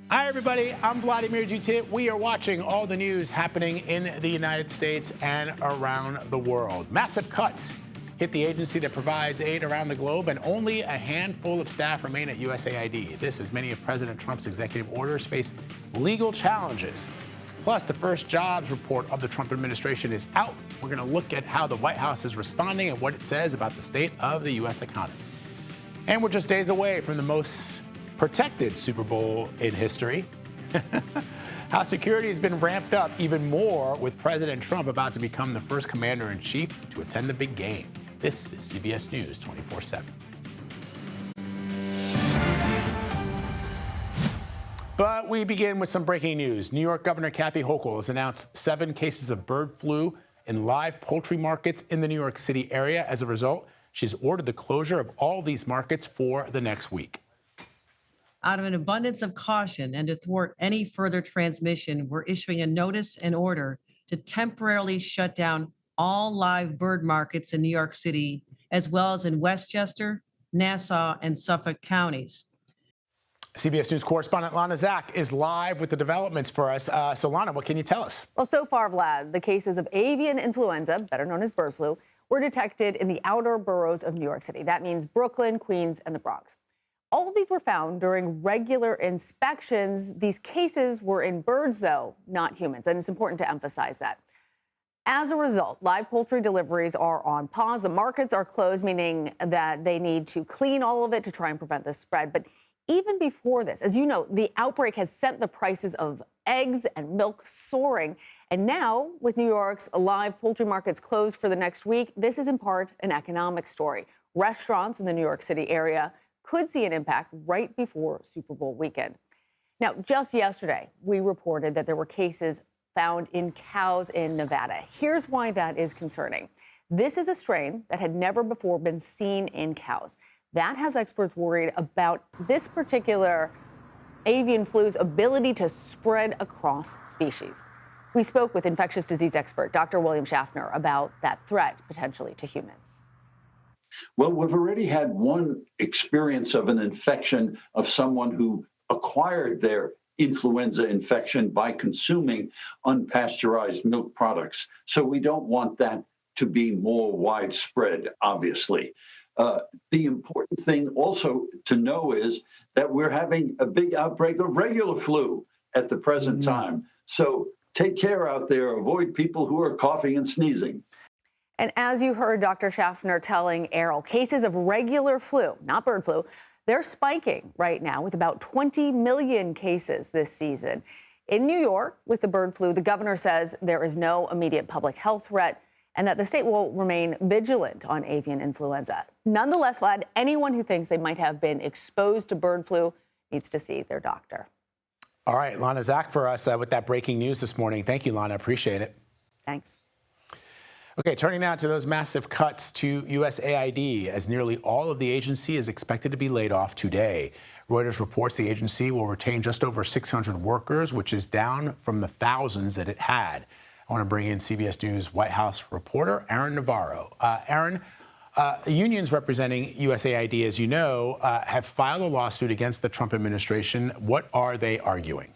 Hi, everybody. I'm Vladimir Dutit. We are watching all the news happening in the United States and around the world. Massive cuts hit the agency that provides aid around the globe, and only a handful of staff remain at USAID. This as many of President Trump's executive orders face legal challenges. Plus, the first jobs report of the Trump administration is out. We're going to look at how the White House is responding and what it says about the state of the U.S. economy. And we're just days away from the most protected Super Bowl in history. How security has been ramped up even more with President Trump about to become the first commander-in-chief to attend the big game. This is CBS News 24/7. But we begin with some breaking news. New York Governor Kathy Hochul has announced 7 cases of bird flu in live poultry markets in the New York City area. As a result, she's ordered the closure of all these markets for the next week. Out of an abundance of caution and to thwart any further transmission, we're issuing a notice and order to temporarily shut down all live bird markets in New York City, as well as in Westchester, Nassau, and Suffolk counties. CBS News correspondent Lana Zak is live with the developments for us. So, Lana, what can you tell us? Well, so far, Vlad, the cases of avian influenza, better known as bird flu, were detected in the outer boroughs of New York City. That means Brooklyn, Queens, and the Bronx. All of these were found during regular inspections. These cases were in birds, though, not humans, and it's important to emphasize that. As a result, live poultry deliveries are on pause. The markets are closed, meaning that they need to clean all of it to try and prevent the spread. But even before this, as you know, the outbreak has sent the prices of eggs and milk soaring. And now, with New York's live poultry markets closed for the next week, this is in part an economic story. Restaurants in the New York City area could see an impact right before Super Bowl weekend. Now, just yesterday, we reported that there were cases found in cows in Nevada. Here's why that is concerning. This is a strain that had never before been seen in cows. That has experts worried about this particular avian flu's ability to spread across species. We spoke with infectious disease expert Dr. William Schaffner about that threat potentially to humans. Well, we've already had one experience of an infection of someone who acquired their influenza infection by consuming unpasteurized milk products. So we don't want that to be more widespread, obviously. The important thing also to know is that we're having a big outbreak of regular flu at the present time. So take care out there. Avoid people who are coughing and sneezing. And as you heard Dr. Schaffner telling Errol, cases of regular flu, not bird flu, they're spiking right now with about 20 million cases this season. In New York, with the bird flu, the governor says there is no immediate public health threat and that the state will remain vigilant on avian influenza. Nonetheless, Vlad, anyone who thinks they might have been exposed to bird flu needs to see their doctor. All right, Lana Zak for us with that breaking news this morning. Thank you, Lana. Appreciate it. Thanks. Okay, turning now to those massive cuts to USAID, as nearly all of the agency is expected to be laid off today. Reuters reports the agency will retain just over 600 workers, which is down from the thousands that it had. I want to bring in CBS News White House reporter Aaron Navarro. Aaron, unions representing USAID, as you know, have filed a lawsuit against the Trump administration. What are they arguing?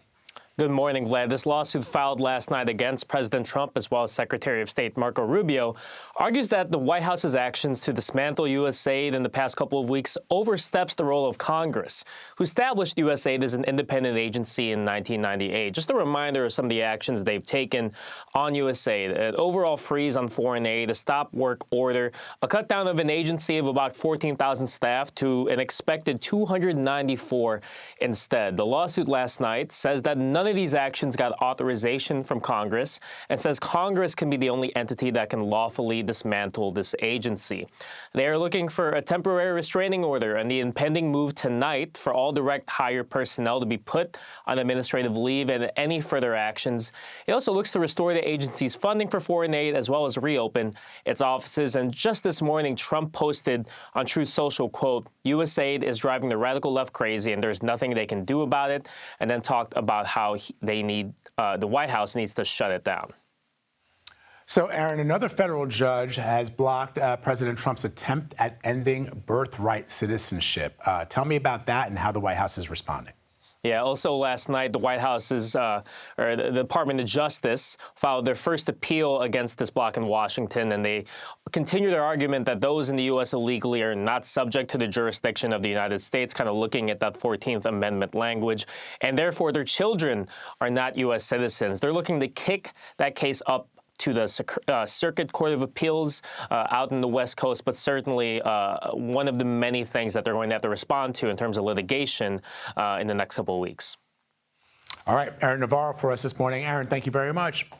Good morning, Vlad. This lawsuit filed last night against President Trump as well as Secretary of State Marco Rubio argues that the White House's actions to dismantle USAID in the past couple of weeks oversteps the role of Congress, who established USAID as an independent agency in 1998. Just a reminder of some of the actions they've taken on USAID: an overall freeze on foreign aid, a stop work order, a cut down of an agency of about 14,000 staff to an expected 294 instead. The lawsuit last night says that none of these actions got authorization from Congress and says Congress can be the only entity that can lawfully dismantle this agency. They are looking for a temporary restraining order and the impending move tonight for all direct hire personnel to be put on administrative leave and any further actions. It also looks to restore the agency's funding for foreign aid as well as reopen its offices. And just this morning, Trump posted on Truth Social, quote, "USAID is driving the radical left crazy and there's nothing they can do about it," and then talked about how the White House needs to shut it down. So, Aaron, another federal judge has blocked President Trump's attempt at ending birthright citizenship. Tell me about that and how the White House is responding. Yeah, also last night, the White House's, or the Department of Justice filed their first appeal against this block in Washington, and they continue their argument that those in the U.S. illegally are not subject to the jurisdiction of the United States, kind of looking at that 14th Amendment language, and therefore their children are not U.S. citizens. They're looking to kick that case up to the Circuit Court of Appeals out in the West Coast, but certainly one of the many things that they're going to have to respond to in terms of litigation in the next couple of weeks. All right, Aaron Navarro for us this morning. Aaron, thank you very much.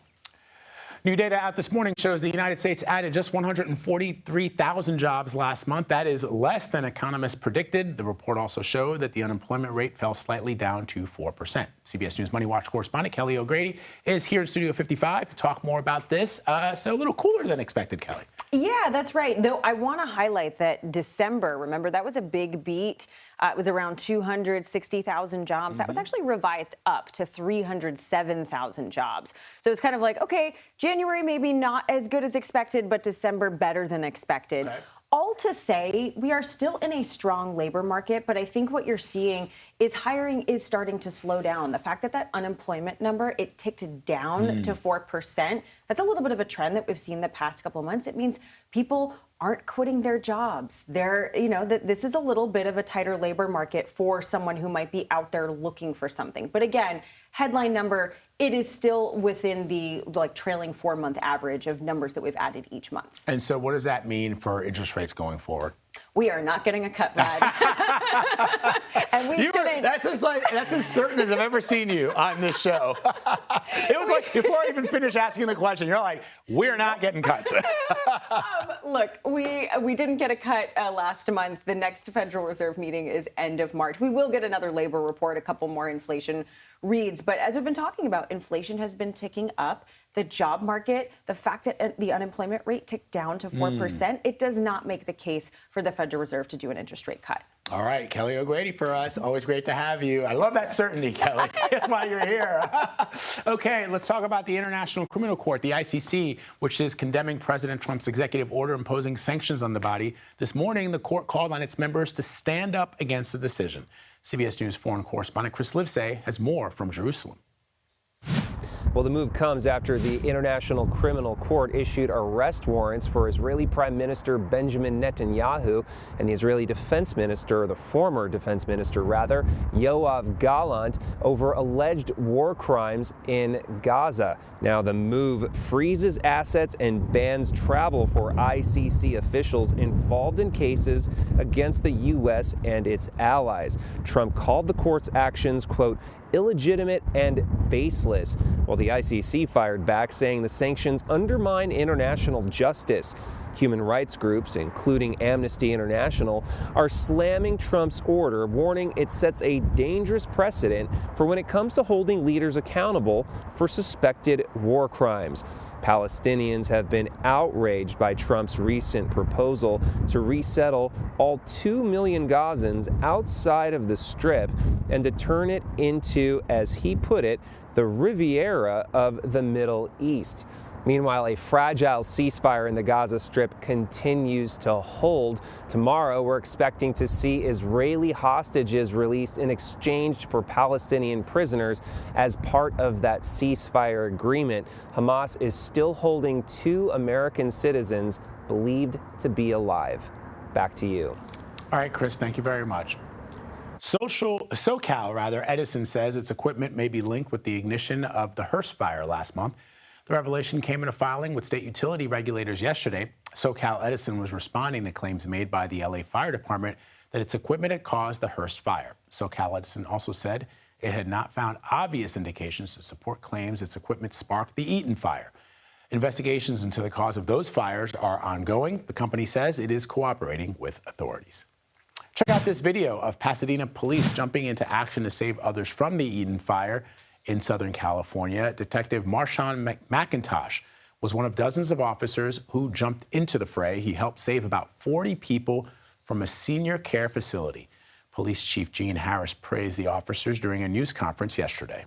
New data out this morning shows the United States added just 143,000 jobs last month. That is less than economists predicted. The report also showed that the unemployment rate fell slightly down to 4%. CBS News Money Watch correspondent Kelly O'Grady is here in Studio 55 to talk more about this. So a little cooler than expected, Kelly. Yeah, that's right. Though I want to highlight that December, remember, that was a big beat. It was around 260,000 jobs. That was actually revised up to 307,000 jobs. So it's kind of like, okay, January maybe not as good as expected, but December better than expected. Okay. All to say, we are still in a strong labor market, but I think what you're seeing is hiring is starting to slow down. The fact that unemployment number, it ticked down to 4%, that's a little bit of a trend that we've seen the past couple of months. It means people aren't quitting their jobs. This is a little bit of a tighter labor market for someone who might be out there looking for something. But again, headline number, it is still within the trailing 4-month average of numbers that we've added each month. And so what does that mean for interest rates going forward? We are not getting a cut, Brad. And that's as certain as I've ever seen you on this show. It was like, before I even finished asking the question, you're like, we're not getting cuts. Look, we didn't get a cut last month. The next Federal Reserve meeting is end of March. We will get another labor report, a couple more inflation reads. But as we've been talking about, inflation has been ticking up. The job market, the fact that the unemployment rate ticked down to 4%, it does not make the case for the Federal Reserve to do an interest rate cut. All right, Kelly O'Grady for us. Always great to have you. I love that certainty, Kelly. That's why you're here. Okay, let's talk about the International Criminal Court, the ICC, which is condemning President Trump's executive order imposing sanctions on the body. This morning, the court called on its members to stand up against the decision. CBS News foreign correspondent Chris Livesay has more from Jerusalem. Well, the move comes after the International Criminal Court issued arrest warrants for Israeli Prime Minister Benjamin Netanyahu and the Israeli Defense Minister, the former Defense Minister rather, Yoav Gallant, over alleged war crimes in Gaza. Now, the move freezes assets and bans travel for ICC officials involved in cases against the U.S. and its allies. Trump called the court's actions, quote, illegitimate and baseless, while the ICC fired back, saying the sanctions undermine international justice. Human rights groups, including Amnesty International, are slamming Trump's order, warning it sets a dangerous precedent for when it comes to holding leaders accountable for suspected war crimes. Palestinians have been outraged by Trump's recent proposal to resettle all 2 million Gazans outside of the Strip and to turn it into, as he put it, the Riviera of the Middle East. Meanwhile, a fragile ceasefire in the Gaza Strip continues to hold. Tomorrow, we're expecting to see Israeli hostages released in exchange for Palestinian prisoners as part of that ceasefire agreement. Hamas is still holding 2 American citizens believed to be alive. Back to you. All right, Chris, thank you very much. SoCal, Edison says its equipment may be linked with the ignition of the Hearst fire last month. The revelation came in a filing with state utility regulators yesterday. SoCal Edison was responding to claims made by the LA Fire Department that its equipment had caused the Hearst fire. SoCal Edison also said it had not found obvious indications to support claims its equipment sparked the Eaton fire. Investigations into the cause of those fires are ongoing. The company says it is cooperating with authorities. Check out this video of Pasadena police jumping into action to save others from the Eaton fire. In Southern California, Detective Marshawn McIntosh was one of dozens of officers who jumped into the fray. He helped save about 40 people from a senior care facility. Police Chief Gene Harris praised the officers during a news conference yesterday.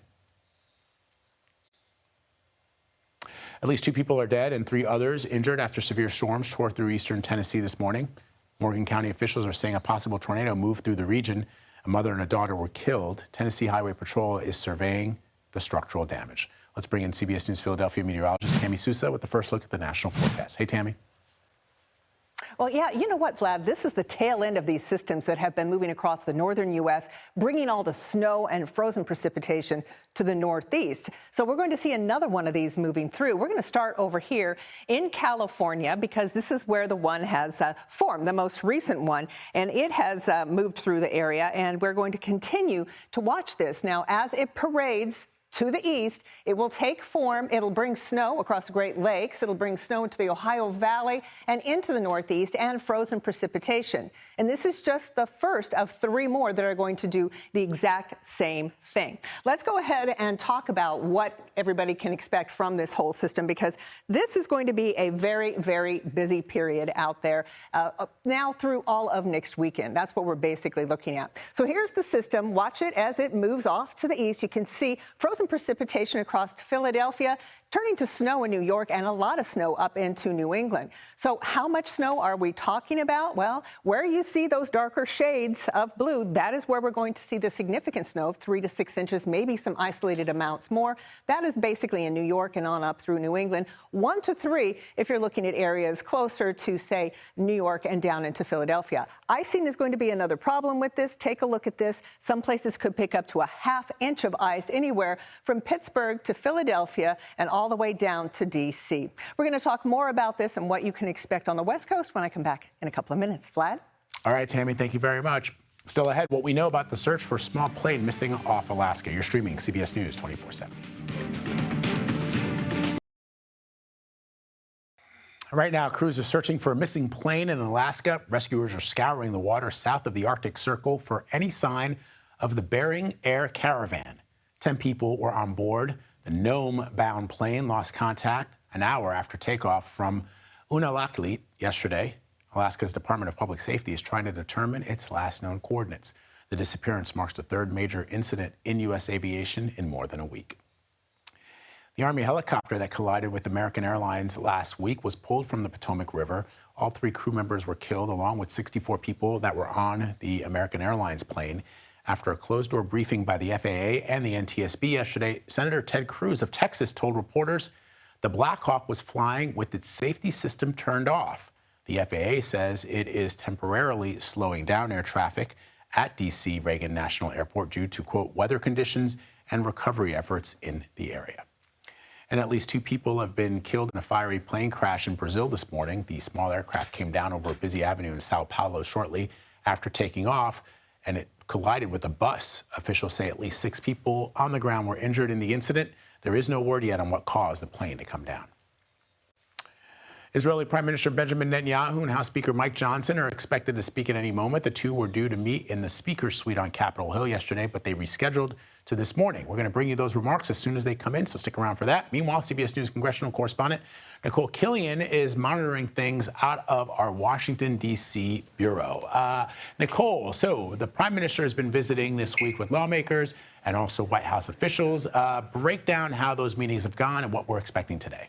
At least 2 people are dead and 3 others injured after severe storms tore through eastern Tennessee this morning. Morgan County officials are saying a possible tornado moved through the region. A mother and a daughter were killed. Tennessee Highway Patrol is surveying the structural damage. Let's bring in CBS News Philadelphia meteorologist Tammy Sousa with the first look at the national forecast. Hey, Tammy. Well, yeah, you know what, Vlad? This is the tail end of these systems that have been moving across the northern U.S., bringing all the snow and frozen precipitation to the northeast. So we're going to see another one of these moving through. We're going to start over here in California because this is where the one has formed, the most recent one, and it has moved through the area, and we're going to continue to watch this. Now, as it parades to the east, it will take form. It'll bring snow across the Great Lakes. It'll bring snow into the Ohio Valley and into the Northeast and frozen precipitation. And this is just the first of 3 more that are going to do the exact same thing. Let's go ahead and talk about what everybody can expect from this whole system, because this is going to be a very, very busy period out there now through all of next weekend. That's what we're basically looking at. So here's the system. Watch it as it moves off to the east. You can see frozen precipitation across Philadelphia, turning to snow in New York, and a lot of snow up into New England. So how much snow are we talking about? Well, where you see those darker shades of blue, that is where we're going to see the significant snow of 3 to 6 inches, maybe some isolated amounts more. That is basically in New York and on up through New England. 1 to 3 if you're looking at areas closer to, say, New York and down into Philadelphia. Icing is going to be another problem with this. Take a look at this. Some places could pick up to a ½ inch of ice anywhere from Pittsburgh to Philadelphia and all the way down to D.C. We're going to talk more about this and what you can expect on the West Coast when I come back in a couple of minutes. Vlad? All right, Tammy, thank you very much. Still ahead, what we know about the search for small plane missing off Alaska. You're streaming CBS News 24/7. Right now, crews are searching for a missing plane in Alaska. Rescuers are scouring the water south of the Arctic Circle for any sign of the Bering Air Caravan. 10 people were on board. The Nome-bound plane lost contact an hour after takeoff from Unalakleet yesterday. Alaska's Department of Public Safety is trying to determine its last known coordinates. The disappearance marks the 3rd major incident in U.S. aviation in more than a week. The Army helicopter that collided with American Airlines last week was pulled from the Potomac River. All 3 crew members were killed, along with 64 people that were on the American Airlines plane. After a closed-door briefing by the FAA and the NTSB yesterday, Senator Ted Cruz of Texas told reporters the Black Hawk was flying with its safety system turned off. The FAA says it is temporarily slowing down air traffic at D.C. Reagan National Airport due to, quote, weather conditions and recovery efforts in the area. And at least 2 people have been killed in a fiery plane crash in Brazil this morning. The small aircraft came down over a busy avenue in Sao Paulo shortly after taking off, and it collided with a bus. Officials say at least 6 people on the ground were injured in the incident. There is no word yet on what caused the plane to come down. Israeli Prime Minister Benjamin Netanyahu and House Speaker Mike Johnson are expected to speak at any moment. The 2 were due to meet in the Speaker's suite on Capitol Hill yesterday, but they rescheduled to this morning. We're going to bring you those remarks as soon as they come in, so stick around for that. Meanwhile, CBS News congressional correspondent Nicole Killian is monitoring things out of our Washington, D.C. bureau. Nicole, so the Prime Minister has been visiting this week with lawmakers and also White House officials. Break down how those meetings have gone and what we're expecting today.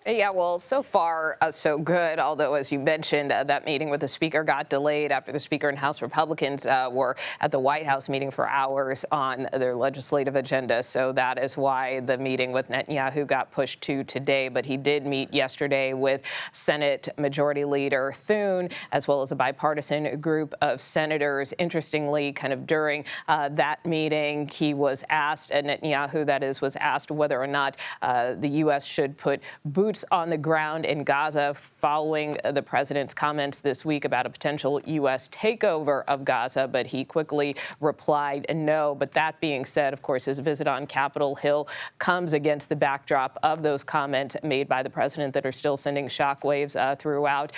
Yeah, well, so far, so good. Although, as you mentioned, that meeting with the Speaker got delayed after the Speaker and House Republicans were at the White House meeting for hours on their legislative agenda. So that is why the meeting with Netanyahu got pushed to today. But he did meet yesterday with Senate Majority Leader Thune, as well as a bipartisan group of senators. Interestingly, kind of during that meeting, he was asked, Netanyahu, that is, was asked whether or not the U.S. should put boots on the ground in Gaza following the president's comments this week about a potential U.S. takeover of Gaza, but he quickly replied no. But that being said, of course, his visit on Capitol Hill comes against the backdrop of those comments made by the president that are still sending shockwaves throughout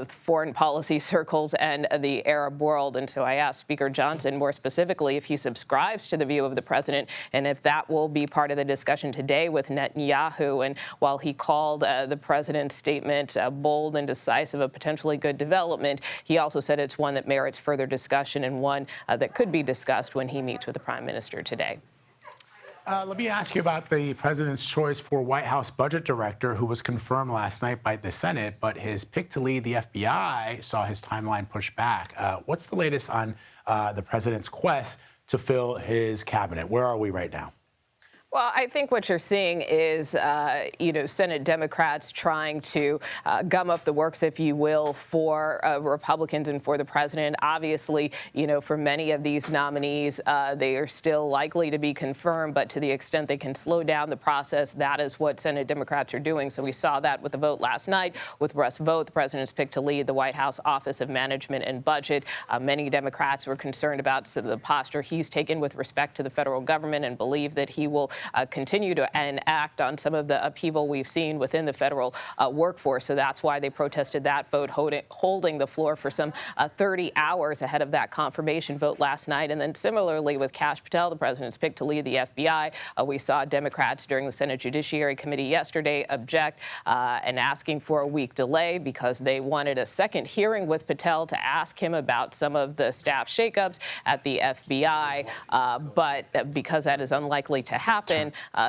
foreign policy circles and the Arab world. And so I asked Speaker Johnson more specifically if he subscribes to the view of the president and if that will be part of the discussion today with Netanyahu. And while he called the president's statement bold and decisive, a potentially good development, he also said it's one that merits further discussion and one that could be discussed when he meets with the prime minister today. Let me ask you about the president's choice for White House budget director, who was confirmed last night by the Senate, but his pick to lead the FBI saw his timeline pushed back. What's the latest on the president's quest to fill his cabinet? Where are we right now? Well, I think what you're seeing is, Senate Democrats trying to gum up the works, if you will, for Republicans and for the president. Obviously, for many of these nominees, they are still likely to be confirmed, but to the extent they can slow down the process, that is what Senate Democrats are doing. So we saw that with the vote last night with Russ Vought, the president's pick to lead the White House Office of Management and Budget. Many Democrats were concerned about the posture he's taken with respect to the federal government and believe that he will continue to enact on some of the upheaval we've seen within the federal workforce. So that's why they protested that vote, holding the floor for some 30 hours ahead of that confirmation vote last night. And then similarly with Kash Patel, the president's pick to lead the FBI, we saw Democrats during the Senate Judiciary Committee yesterday object and asking for a week delay because they wanted a second hearing with Patel to ask him about some of the staff shakeups at the FBI. But because that is unlikely to happen,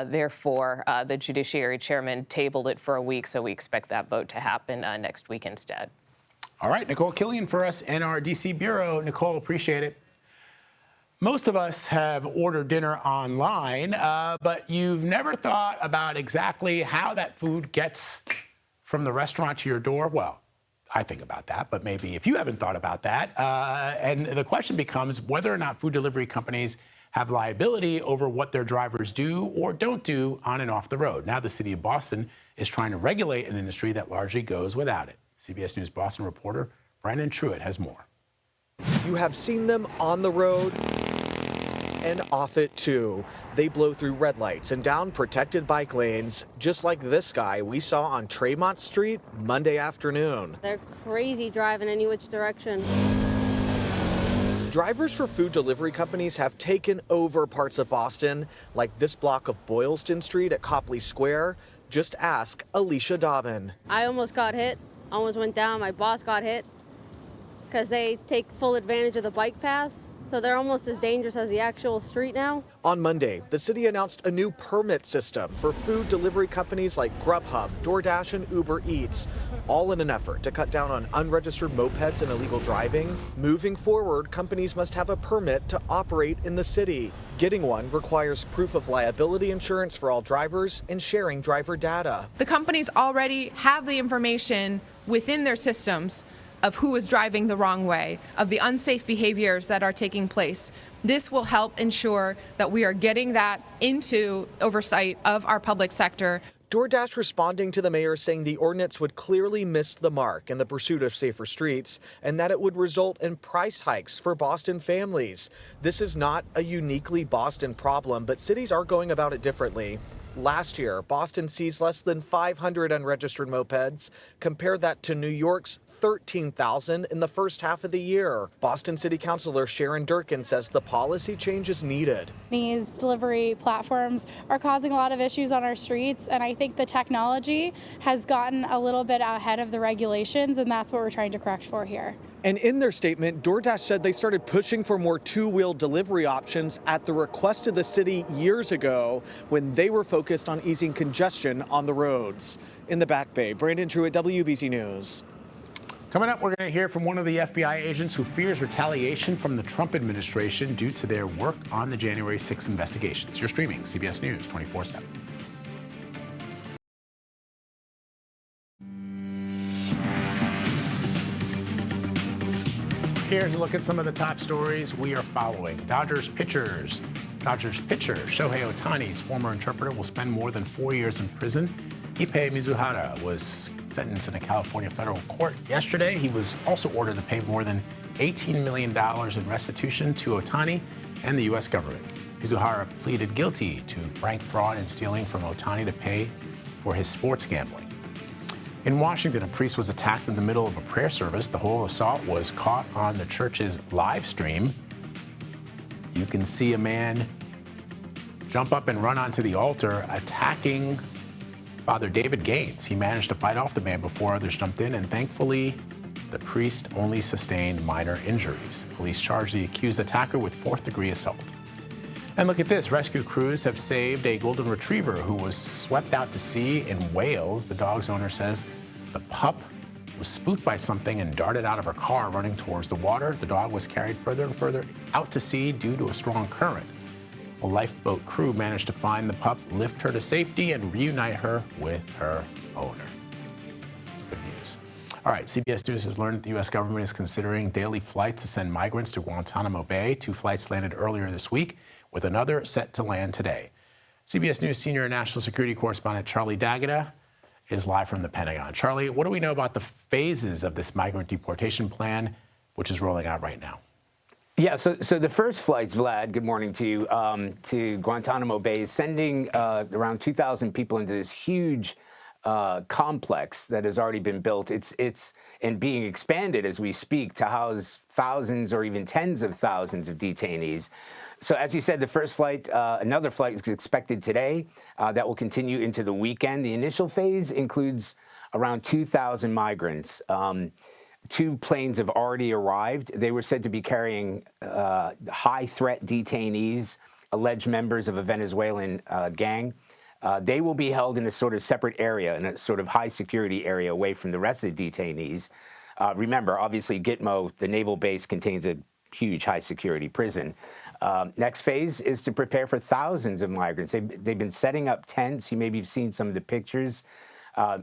therefore, the Judiciary Chairman tabled it for a week, so we expect that vote to happen next week instead. All right, Nicole Killian for us in our D.C. Bureau. Nicole, appreciate it. Most of us have ordered dinner online, but you've never thought about exactly how that food gets from the restaurant to your door. Well, I think about that, but maybe if you haven't thought about that, and the question becomes whether or not food delivery companies have liability over what their drivers do or don't do on and off the road. Now the city of Boston is trying to regulate an industry that largely goes without it. CBS News Boston reporter Brandon Truitt has more. You have seen them on the road and off it too. They blow through red lights and down protected bike lanes, just like this guy we saw on Tremont Street Monday afternoon. They're crazy driving any which direction. Drivers for food delivery companies have taken over parts of Boston, like this block of Boylston Street at Copley Square. Just ask Alicia Dobbin. I almost got hit, almost went down. My boss got hit because they take full advantage of the bike paths. So they're almost as dangerous as the actual street now. On Monday, the city announced a new permit system for food delivery companies like Grubhub, DoorDash, and Uber Eats, all in an effort to cut down on unregistered mopeds and illegal driving. Moving forward, companies must have a permit to operate in the city. Getting one requires proof of liability insurance for all drivers and sharing driver data. The companies already have the information within their systems of who is driving the wrong way, of the unsafe behaviors that are taking place. This will help ensure that we are getting that into oversight of our public sector. DoorDash responding to the mayor saying the ordinance would clearly miss the mark in the pursuit of safer streets and that it would result in price hikes for Boston families. This is not a uniquely Boston problem, but cities are going about it differently. Last year, Boston seized less than 500 unregistered mopeds. Compare that to New York's 13,000 in the first half of the year. Boston City Councilor Sharon Durkin says the policy change is needed. These delivery platforms are causing a lot of issues on our streets, and I think the technology has gotten a little bit ahead of the regulations, and that's what we're trying to correct for here. And in their statement, DoorDash said they started pushing for more two-wheel delivery options at the request of the city years ago when they were focused on easing congestion on the roads. In the Back Bay, Brandon Truitt, WBC News. Coming up, we're going to hear from one of the FBI agents who fears retaliation from the Trump administration due to their work on the January 6th investigations. You're streaming CBS News 24/7. Here's a look at some of the top stories we are following. Dodgers pitcher Shohei Ohtani's former interpreter will spend more than 4 years in prison. Ippei Mizuhara was sentenced in a California federal court yesterday. He was also ordered to pay more than $18 million in restitution to Ohtani and the U.S. government. Mizuhara pleaded guilty to bank fraud and stealing from Ohtani to pay for his sports gambling. In Washington, a priest was attacked in the middle of a prayer service. The whole assault was caught on the church's live stream. You can see a man jump up and run onto the altar, attacking Father David Gaines. He managed to fight off the man before others jumped in, and thankfully, the priest only sustained minor injuries. Police charged the accused attacker with fourth-degree assault. And look at this. Rescue crews have saved a golden retriever who was swept out to sea in Wales. The dog's owner says the pup was spooked by something and darted out of her car running towards the water. The dog was carried further and further out to sea due to a strong current. A lifeboat crew managed to find the pup, lift her to safety, and reunite her with her owner. Good news. All right, CBS News has learned that the U.S. government is considering daily flights to send migrants to Guantanamo Bay. 2 flights landed earlier this week, with another set to land today. CBS News senior national security correspondent Charlie D'Agata is live from the Pentagon. Charlie, what do we know about the phases of this migrant deportation plan, which is rolling out right now? Yeah, so the first flights, Vlad, good morning to you, to Guantanamo Bay is sending around 2,000 people into this huge complex that has already been built. It's and being expanded as we speak to house thousands or even tens of thousands of detainees. So as you said, the first flight, another flight is expected today. That will continue into the weekend. The initial phase includes around 2,000 migrants. 2 planes have already arrived. They were said to be carrying high-threat detainees, alleged members of a Venezuelan gang. They will be held in a sort of separate area, in a sort of high-security area away from the rest of the detainees. Remember, obviously, Gitmo, the naval base, contains a huge high-security prison. Next phase is to prepare for thousands of migrants. They've been setting up tents. You maybe have seen some of the pictures.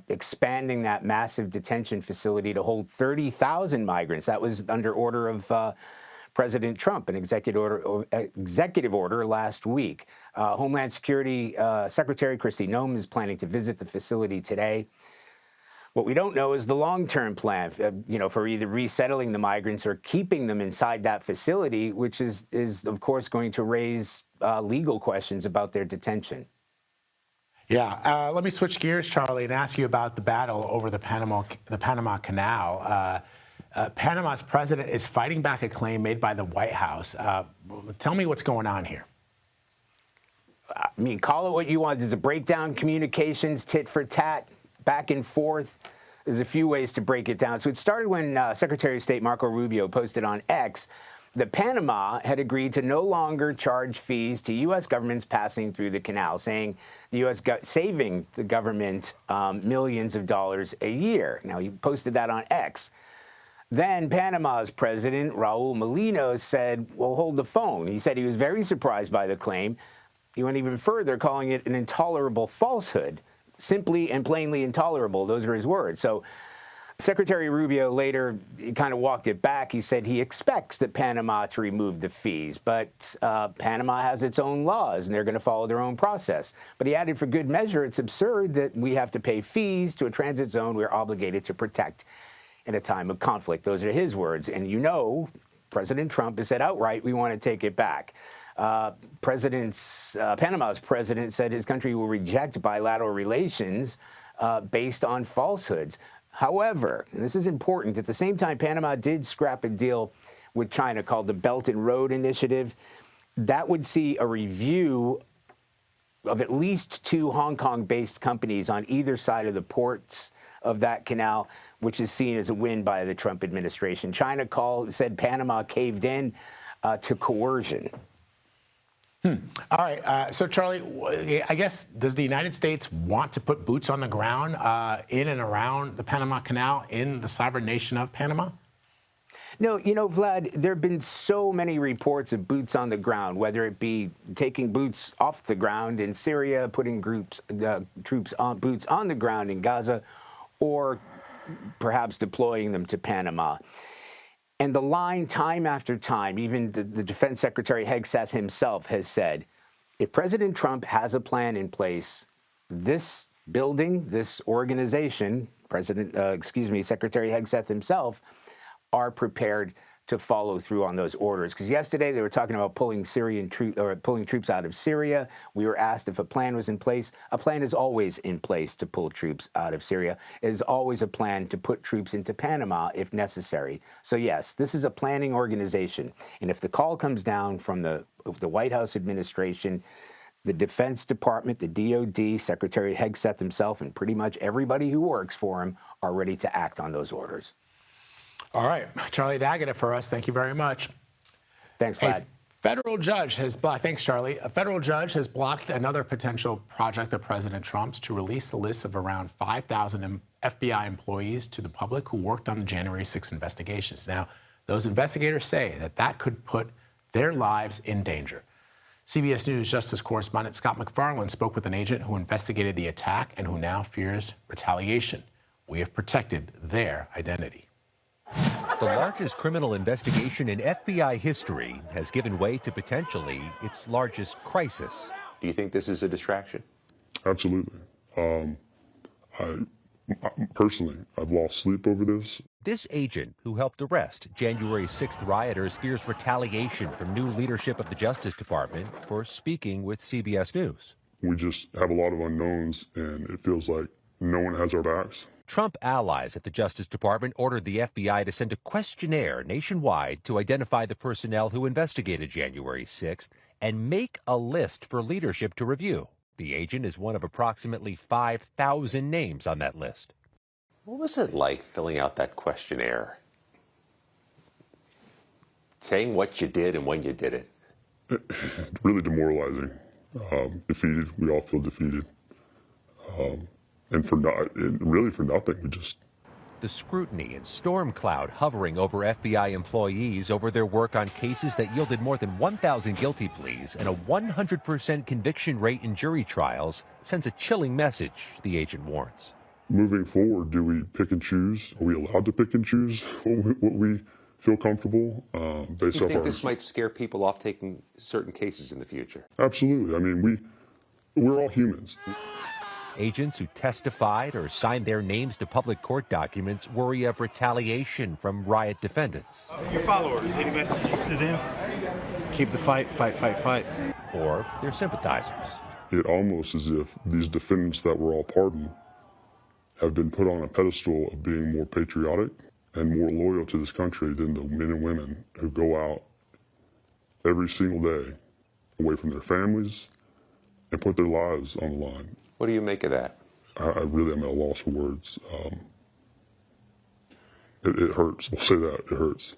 Expanding that massive detention facility to hold 30,000 migrants. That was under order of President Trump, an executive order last week. Homeland Security Secretary Kristi Noem is planning to visit the facility today. What we don't know is the long-term plan, for either resettling the migrants or keeping them inside that facility, which is of course going to raise legal questions about their detention. Yeah, let me switch gears, Charlie, and ask you about the battle over the Panama Canal. Panama's president is fighting back a claim made by the White House. Tell me what's going on here. I mean, call it what you want. There's a breakdown, communications, tit for tat, back and forth. There's a few ways to break it down. So it started when Secretary of State Marco Rubio posted on X that Panama had agreed to no longer charge fees to U.S. governments passing through the canal, saying the U.S. saving the government millions of dollars a year. Now, he posted that on X. Then Panama's president, Raul Mulino, said, well, hold the phone. He said he was very surprised by the claim. He went even further, calling it an intolerable falsehood, simply and plainly intolerable. Those are his words. So Secretary Rubio later kind of walked it back. He said he expects that Panama to remove the fees, but Panama has its own laws, and they're going to follow their own process. But he added, for good measure, it's absurd that we have to pay fees to a transit zone we're obligated to protect in a time of conflict. Those are his words. And President Trump has said outright, we want to take it back. Panama's president said his country will reject bilateral relations based on falsehoods. However, and this is important, at the same time, Panama did scrap a deal with China called the Belt and Road Initiative. That would see a review of at least 2 Hong Kong-based companies on either side of the ports of that canal, which is seen as a win by the Trump administration. China said Panama caved in to coercion. All right. So, Charlie, I guess, does the United States want to put boots on the ground in and around the Panama Canal in the sovereign nation of Panama? No, Vlad, there have been so many reports of boots on the ground, whether it be taking boots off the ground in Syria, putting boots on the ground in Gaza, or perhaps deploying them to Panama. And the line, time after time, even the Defense Secretary Hegseth himself has said, if President Trump has a plan in place, this building, this organization, Secretary Hegseth himself, are prepared to follow through on those orders. Because yesterday they were talking about pulling troops out of Syria. We were asked if a plan was in place. A plan is always in place to pull troops out of Syria. It is always a plan to put troops into Panama if necessary. So yes, this is a planning organization. And if the call comes down from the White House administration, the Defense Department, the DOD, Secretary Hegseth himself, and pretty much everybody who works for him are ready to act on those orders. All right. Charlie D'Agata for us. Thank you very much. Thanks, Vlad. Federal judge has blocked, thanks, Charlie. A federal judge has blocked another potential project of President Trump's to release the list of around 5,000 FBI employees to the public who worked on the January 6 investigations. Now, those investigators say that that could put their lives in danger. CBS News Justice correspondent Scott MacFarlane spoke with an agent who investigated the attack and who now fears retaliation. We have protected their identity. The largest criminal investigation in FBI history has given way to potentially its largest crisis. Do you think this is a distraction? Absolutely. Personally, I've lost sleep over this. This agent, who helped arrest January 6th rioters, fears retaliation from new leadership of the Justice Department for speaking with CBS News. We just have a lot of unknowns, and it feels like no one has our backs. Trump allies at the Justice Department ordered the FBI to send a questionnaire nationwide to identify the personnel who investigated January 6th and make a list for leadership to review. The agent is one of approximately 5,000 names on that list. What was it like filling out that questionnaire? Saying what you did and when you did it? Really demoralizing. Defeated. We all feel defeated. And really for nothing. We just... The scrutiny and storm cloud hovering over FBI employees over their work on cases that yielded more than 1,000 guilty pleas and a 100% conviction rate in jury trials sends a chilling message, the agent warns. Moving forward, do we pick and choose? Are we allowed to pick and choose what we feel comfortable based Do you off think this might scare people off taking certain cases in the future? Absolutely. I mean, we're all humans. Agents who testified or signed their names to public court documents worry of retaliation from riot defendants. Your followers, any messages to them? Keep the fight, fight, fight, fight. Or their sympathizers. It almost as if these defendants that were all pardoned have been put on a pedestal of being more patriotic and more loyal to this country than the men and women who go out every single day away from their families and put their lives on the line. What do you make of that? I really am at a loss for words. It hurts. We'll say that. It hurts.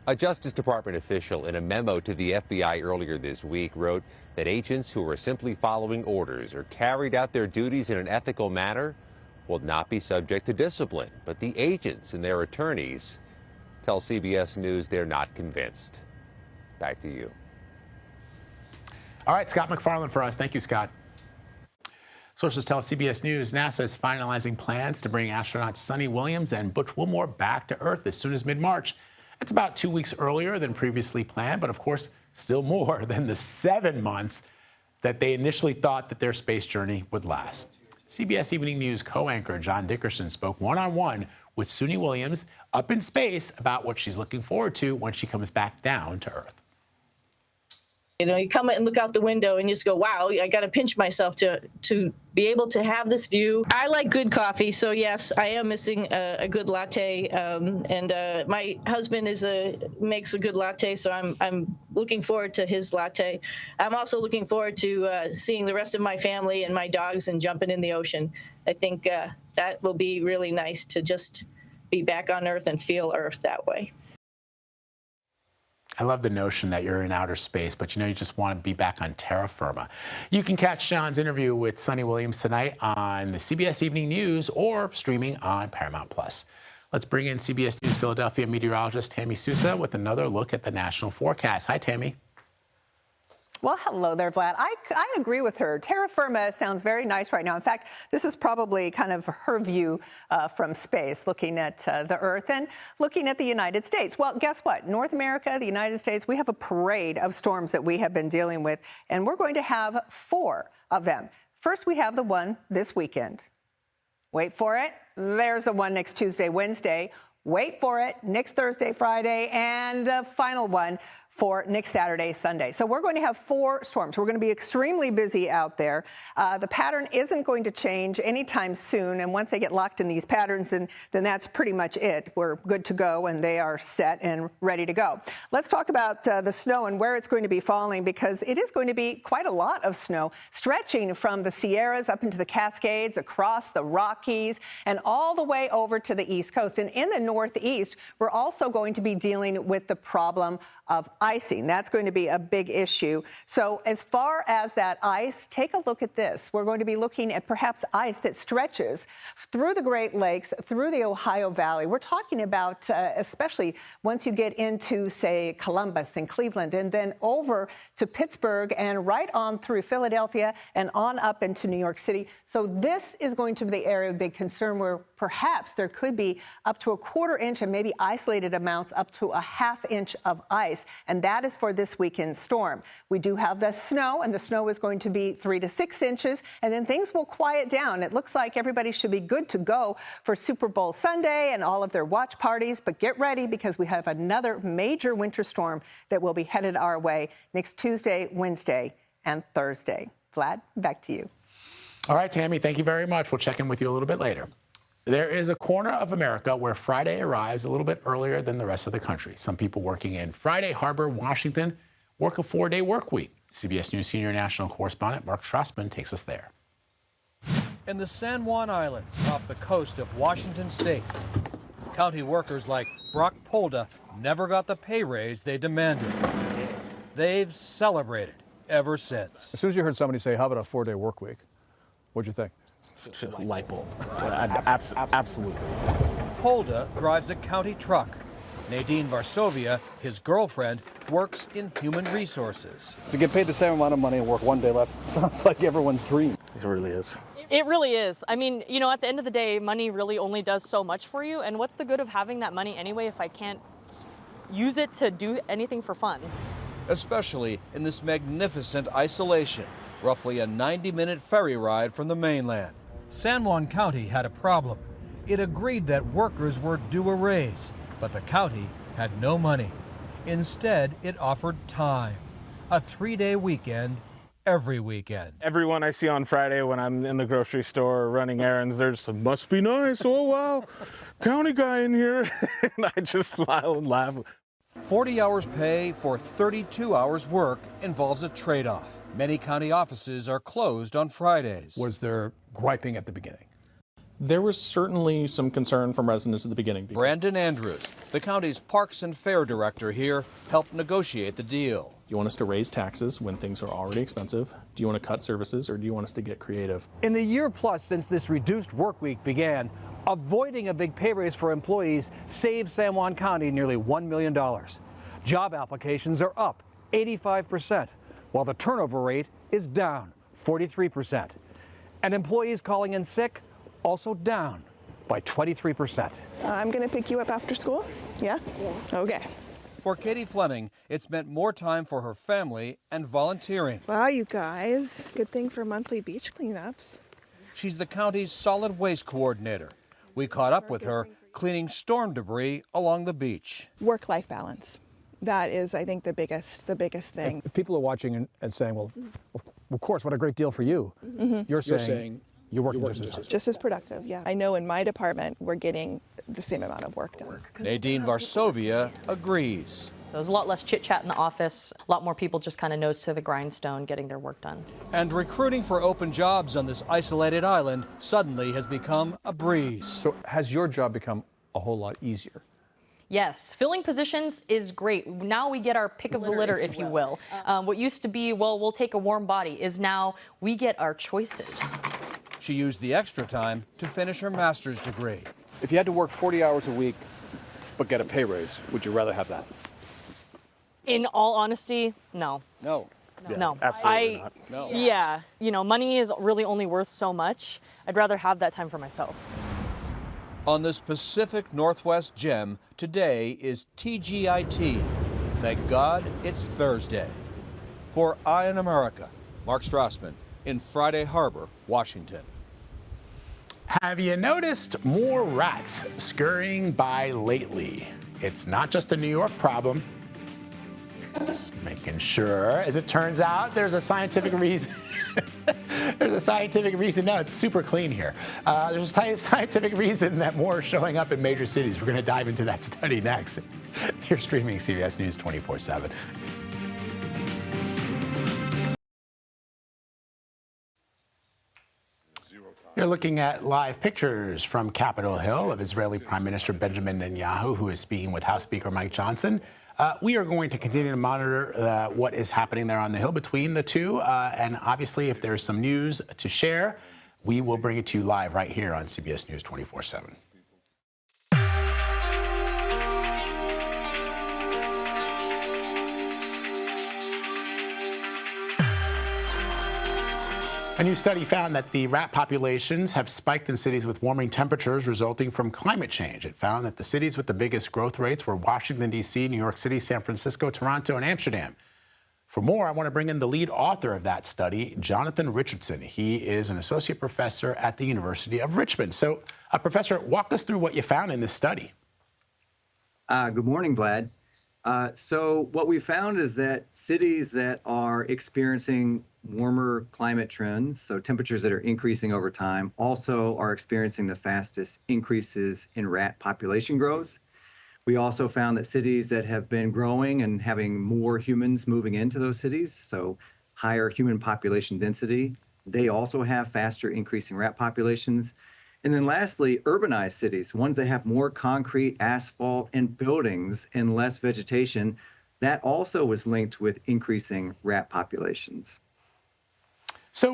A Justice Department official in a memo to the FBI earlier this week wrote that agents who are simply following orders or carried out their duties in an ethical manner will not be subject to discipline. But the agents and their attorneys tell CBS News they're not convinced. Back to you. All right, Scott MacFarlane for us. Thank you, Scott. Sources tell CBS News NASA is finalizing plans to bring astronauts Sunny Williams and Butch Wilmore back to Earth as soon as mid-March. That's about 2 weeks earlier than previously planned, but of course, still more than the 7 months that they initially thought that their space journey would last. CBS Evening News co-anchor John Dickerson spoke one-on-one with Sunny Williams up in space about what she's looking forward to when she comes back down to Earth. You know, you come and look out the window and you just go, wow, I got to pinch myself to be able to have this view. I like good coffee, so yes, I am missing a good latte. And my husband makes a good latte, so I'm looking forward to his latte. I'm also looking forward to seeing the rest of my family and my dogs and jumping in the ocean. I think that will be really nice to just be back on Earth and feel Earth that way. I love the notion that you're in outer space, but you just want to be back on terra firma. You can catch John's interview with Sunny Williams tonight on the CBS Evening News or streaming on Paramount+. Let's bring in CBS News Philadelphia meteorologist Tammy Sousa with another look at the national forecast. Hi, Tammy. Well, hello there, Vlad. I agree with her. Terra firma sounds very nice right now. In fact, this is probably kind of her view from space, looking at the Earth and looking at the United States. Well, guess what? North America, the United States, we have a parade of storms that we have been dealing with, and we're going to have 4 of them. First, we have the one this weekend. Wait for it. There's the one next Tuesday, Wednesday. Wait for it. Next Thursday, Friday, and the final one for next Saturday, Sunday. So we're going to have 4 storms. We're going to be extremely busy out there. The pattern isn't going to change anytime soon. And once they get locked in these patterns, then that's pretty much it. We're good to go, and they are set and ready to go. Let's talk about the snow and where it's going to be falling, because it is going to be quite a lot of snow, stretching from the Sierras up into the Cascades, across the Rockies, and all the way over to the East Coast. And in the Northeast, we're also going to be dealing with the problem of icing. That's going to be a big issue. So as far as that ice, take a look at this. We're going to be looking at perhaps ice that stretches through the Great Lakes, through the Ohio Valley. We're talking about, especially once you get into, say, Columbus and Cleveland, and then over to Pittsburgh and right on through Philadelphia and on up into New York City. So this is going to be the area of big concern where perhaps there could be up to a 1/4 inch and maybe isolated amounts up to a 1/2 inch of ice. And that is for this weekend's storm. We do have the snow, and the snow is going to be 3 to 6 inches, and then things will quiet down. It looks like everybody should be good to go for Super Bowl Sunday and all of their watch parties, but get ready because we have another major winter storm that will be headed our way next Tuesday, Wednesday, and Thursday. Vlad, back to you. All right, Tammy, thank you very much. We'll check in with you a little bit later. There is a corner of America where Friday arrives a little bit earlier than the rest of the country. Some people working in Friday Harbor, Washington, work a 4-day work week. CBS News senior national correspondent Mark Strassman takes us there. In the San Juan Islands, off the coast of Washington State, county workers like Brock Polda never got the pay raise they demanded. They've celebrated ever since. As soon as you heard somebody say, how about a 4-day work week, what'd you think? Light bulb. Absolutely. Polda drives a county truck. Nadine Varsovia, his girlfriend, works in human resources. To get paid the same amount of money and work 1 day less sounds like everyone's dream. It really is. It really is. I mean, you know, at the end of the day, money really only does so much for you. And what's the good of having that money anyway if I can't use it to do anything for fun? Especially in this magnificent isolation, roughly a 90-minute ferry ride from the mainland. San Juan County had a problem. It agreed that workers were due a raise, but the county had no money. Instead, it offered time, a 3-day weekend every weekend. Everyone I see on Friday when I'm in the grocery store running errands, they're just, must be nice, oh wow, county guy in here. And I just smile and laugh. 40 hours pay for 32 hours work involves a trade-off. Many county offices are closed on Fridays. Was there griping at the beginning? There was certainly some concern from residents at the beginning. Brandon Andrews, the county's Parks and Fair director here, helped negotiate the deal. Do you want us to raise taxes when things are already expensive? Do you want to cut services, or do you want us to get creative? In the year plus since this reduced work week began, avoiding a big pay raise for employees saved San Juan County nearly $1 million. Job applications are up 85%, while the turnover rate is down 43%. And employees calling in sick also down by 23%. I'm going to pick you up after school. Yeah? Okay. For Katie Fleming, it's meant more time for her family and volunteering. Wow, you guys. Good thing for monthly beach cleanups. She's the county's solid waste coordinator. We caught up with her cleaning storm debris along the beach. Work-life balance. That is, I think, the biggest thing. If people are watching and saying, well, of course, what a great deal for you. Mm-hmm. You're saying you're working just as hard. Just as productive, yeah. I know in my department, we're getting the same amount of work done. Nadine Varsovia agrees. So there's a lot less chit-chat in the office, a lot more people just kind of nose to the grindstone getting their work done. And recruiting for open jobs on this isolated island suddenly has become a breeze. So has your job become a whole lot easier? Yes, filling positions is great. Now we get our pick of the litter, if you will. What used to be, well, we'll take a warm body, is now we get our choices. She used the extra time to finish her master's degree. If you had to work 40 hours a week but get a pay raise, would you rather have that? In all honesty, no. No. Yeah, no. Absolutely not. No. Yeah, you know, money is really only worth so much. I'd rather have that time for myself. On this Pacific Northwest gem, today is TGIT. Thank God it's Thursday. For Eye in America, Mark Strassman in Friday Harbor, Washington. Have you noticed more rats scurrying by lately? It's not just a New York problem. Just making sure. As it turns out, there's a scientific reason. There's a scientific reason. No, it's super clean here. There's a scientific reason that more are showing up in major cities. We're going to dive into that study next. You're streaming CBS News 24/7. You're looking at live pictures from Capitol Hill of Israeli Prime Minister Benjamin Netanyahu, who is speaking with House Speaker Mike Johnson We are going to continue to monitor what is happening there on the Hill between the two. And obviously, if there's some news to share, we will bring it to you live right here on CBS News 24/7. A new study found that the rat populations have spiked in cities with warming temperatures resulting from climate change. It found that the cities with the biggest growth rates were Washington, D.C., New York City, San Francisco, Toronto, and Amsterdam. For more, I want to bring in the lead author of that study, Jonathan Richardson. He is an associate professor at the University of Richmond. So, Professor, walk us through what you found in this study. Good morning, Vlad. So what we found is that cities that are experiencing warmer climate trends, so temperatures that are increasing over time, also are experiencing the fastest increases in rat population growth. We also found that cities that have been growing and having more humans moving into those cities, so higher human population density, they also have faster increasing rat populations. And then lastly, urbanized cities, ones that have more concrete, asphalt, and buildings and less vegetation, that also was linked with increasing rat populations. So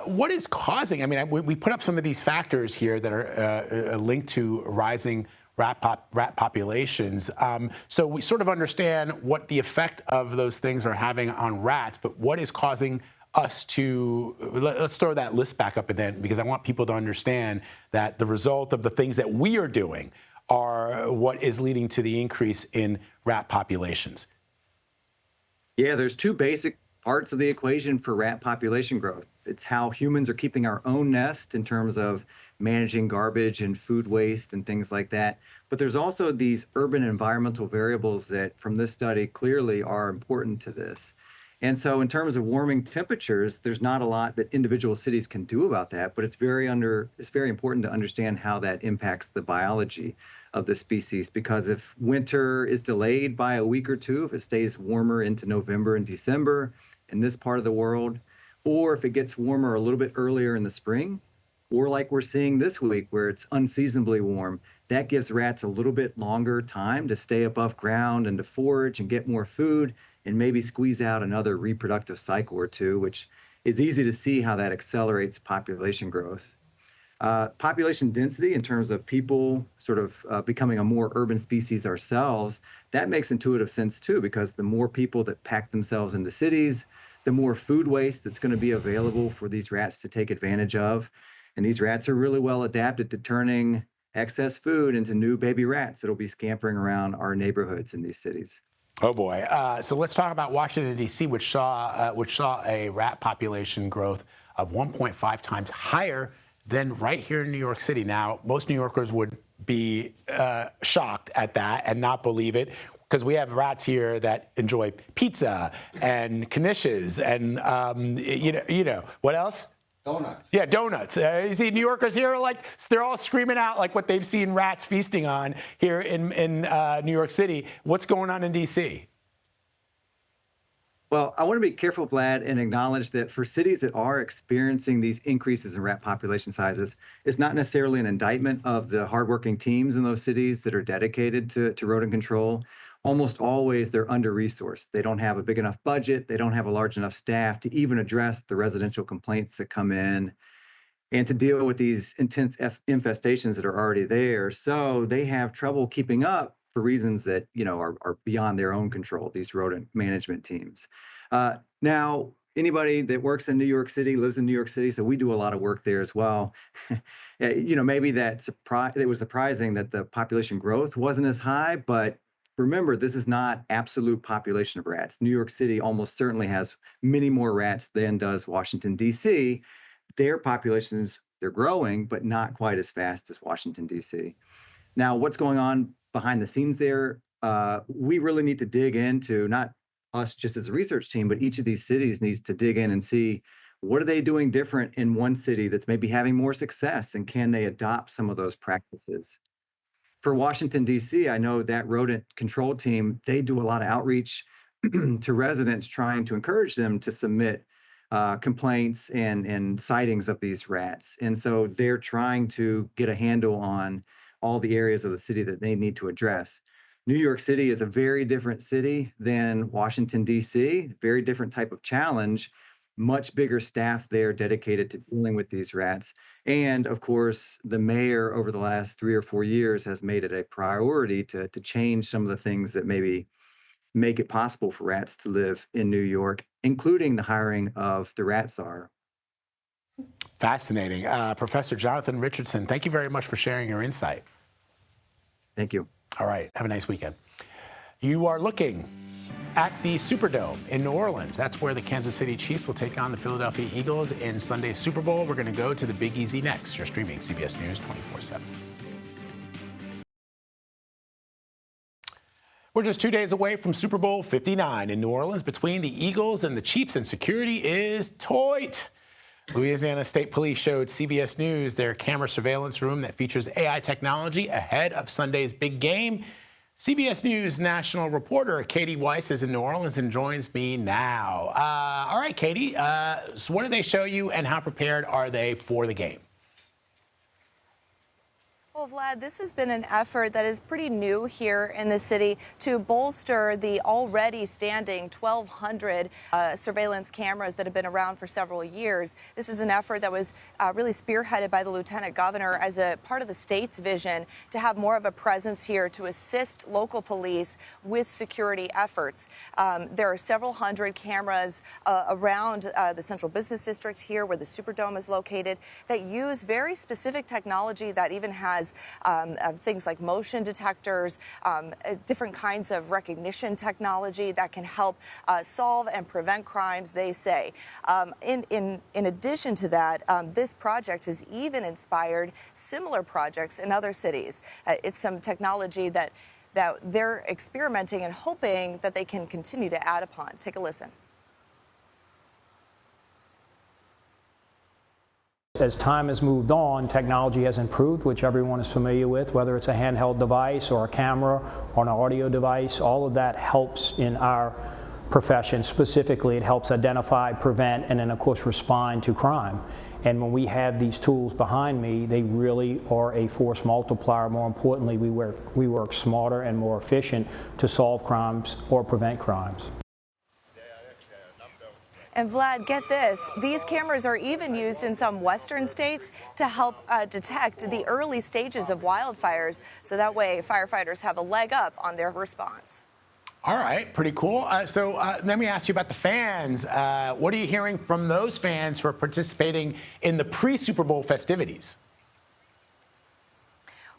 what is causing, I mean, we put up some of these factors here that are linked to rising rat populations. So we sort of understand what the effect of those things are having on rats, but what is causing us to, let's throw that list back up again, because I want people to understand that the result of the things that we are doing are what is leading to the increase in rat populations. Yeah, there's two basic parts of the equation for rat population growth. It's how humans are keeping our own nest in terms of managing garbage and food waste and things like that. But there's also these urban environmental variables that from this study clearly are important to this. And so in terms of warming temperatures, there's not a lot that individual cities can do about that, but it's very important to understand how that impacts the biology of the species, because if winter is delayed by a week or two, if it stays warmer into November and December in this part of the world, or if it gets warmer a little bit earlier in the spring, or like we're seeing this week where it's unseasonably warm, that gives rats a little bit longer time to stay above ground and to forage and get more food and maybe squeeze out another reproductive cycle or two, which is easy to see how that accelerates population growth. Population density in terms of people sort of becoming a more urban species ourselves, that makes intuitive sense too, because the more people that pack themselves into cities, the more food waste that's going to be available for these rats to take advantage of. And these rats are really well adapted to turning excess food into new baby rats that'll be scampering around our neighborhoods in these cities. Oh boy! So let's talk about Washington D.C., which saw a rat population growth of 1.5 times higher than right here in New York City. Now, most New Yorkers would be shocked at that and not believe it, because we have rats here that enjoy pizza and knishes and you know what else? Donuts. Yeah, donuts. You see New Yorkers here, like, they're all screaming out like what they've seen rats feasting on here in New York City. What's going on in D.C.? Well, I want to be careful, Vlad, and acknowledge that for cities that are experiencing these increases in rat population sizes, it's not necessarily an indictment of the hardworking teams in those cities that are dedicated to rodent control. Almost always they're under-resourced. They don't have a big enough budget. They don't have a large enough staff to even address the residential complaints that come in and to deal with these intense infestations that are already there. So they have trouble keeping up for reasons that, you know, are beyond their own control, these rodent management teams. Now, anybody that works in New York City, lives in New York City, so we do a lot of work there as well. You know, maybe it was surprising that the population growth wasn't as high, but remember, this is not absolute population of rats. New York City almost certainly has many more rats than does Washington, D.C. Their populations, they're growing, but not quite as fast as Washington, D.C. Now, what's going on behind the scenes there? We really need to dig into, not us just as a research team, but each of these cities needs to dig in and see what are they doing different in one city that's maybe having more success, and can they adopt some of those practices? For Washington, D.C., I know that rodent control team, they do a lot of outreach to residents trying to encourage them to submit complaints and sightings of these rats. And so they're trying to get a handle on all the areas of the city that they need to address. New York City is a very different city than Washington, D.C., very different type of challenge, much bigger staff there dedicated to dealing with these rats. And of course, the mayor over the last 3 or 4 years has made it a priority to change some of the things that maybe make it possible for rats to live in New York, including the hiring of the rat czar. Fascinating. Professor Jonathan Richardson, thank you very much for sharing your insight. Thank you. All right. Have a nice weekend. You are looking at the Superdome in New Orleans. That's where the Kansas City Chiefs will take on the Philadelphia Eagles in Sunday's Super Bowl. We're going to go to the Big Easy next. You're streaming CBS News 24/7. We're just 2 days away from Super Bowl 59 in New Orleans. Between the Eagles and the Chiefs, and security is tight. Louisiana State Police showed CBS News their camera surveillance room that features AI technology ahead of Sunday's big game. CBS News national reporter Katie Weiss is in New Orleans and joins me now. All right, Katie, so what do they show you and how prepared are they for the game? Well, Vlad, this has been an effort that is pretty new here in the city to bolster the already standing 1,200 surveillance cameras that have been around for several years. This is an effort that was really spearheaded by the lieutenant governor as a part of the state's vision to have more of a presence here to assist local police with security efforts. There are several hundred cameras around the central business district here where the Superdome is located that use very specific technology that even has things like motion detectors, different kinds of recognition technology that can help solve and prevent crimes, they say. In addition to that, this project has even inspired similar projects in other cities. It's some technology that they're experimenting and hoping that they can continue to add upon. Take a listen. As time has moved on, technology has improved, which everyone is familiar with, whether it's a handheld device or a camera or an audio device. All of that helps in our profession. Specifically, it helps identify, prevent, and then, of course, respond to crime. And when we have these tools behind me, they really are a force multiplier. More importantly, we work smarter and more efficient to solve crimes or prevent crimes. And Vlad, get this, these cameras are even used in some western states to help detect the early stages of wildfires. So that way firefighters have a leg up on their response. All right, pretty cool. So let me ask you about the fans. What are you hearing from those fans who are participating in the pre-Super Bowl festivities?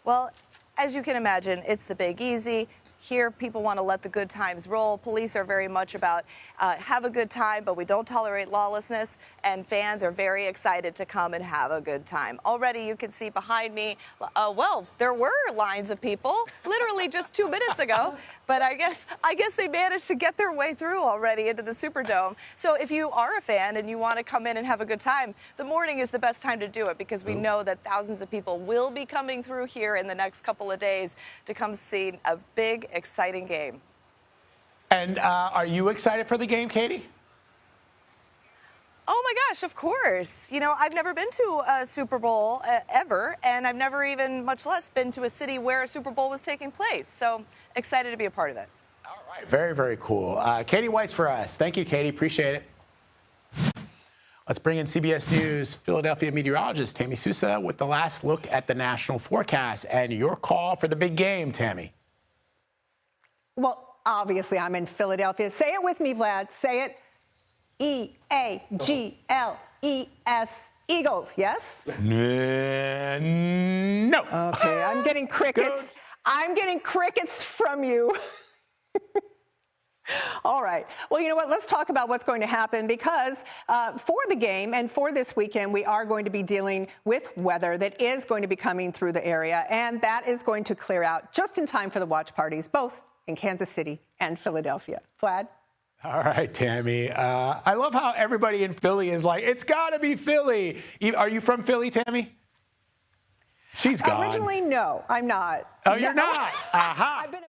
Well, as you can imagine, it's the Big Easy. Here, people want to let the good times roll. Police are very much about have a good time, but we don't tolerate lawlessness. And fans are very excited to come and have a good time. Already, you can see behind me, well, there were lines of people literally just 2 minutes ago. But I guess they managed to get their way through already into the Superdome. So if you are a fan and you want to come in and have a good time, the morning is the best time to do it because we know that thousands of people will be coming through here in the next couple of days to come see a big, exciting game. And are you excited for the game, Katie? Oh my gosh, of course. You know, I've never been to a Super Bowl ever, and I've never even, much less, been to a city where a Super Bowl was taking place. So excited to be a part of it. All right, very, very cool. Katie Weiss for us. Thank you, Katie. Appreciate it. Let's bring in CBS News Philadelphia meteorologist Tammy Sousa with the last look at the national forecast and your call for the big game, Tammy. Well, obviously, I'm in Philadelphia. Say it with me, Vlad. Say it. E-A-G-L-E-S, Eagles, yes? No. Okay, I'm getting crickets. I'm getting crickets from you. All right. Well, you know what? Let's talk about what's going to happen because for the game and for this weekend, we are going to be dealing with weather that is going to be coming through the area, and that is going to clear out just in time for the watch parties, both in Kansas City and Philadelphia. Vlad? All right, Tammy. I love how everybody in Philly is like, it's got to be Philly. Are you from Philly, Tammy? She's gone. Originally, no, I'm not. Oh, you're not? Aha.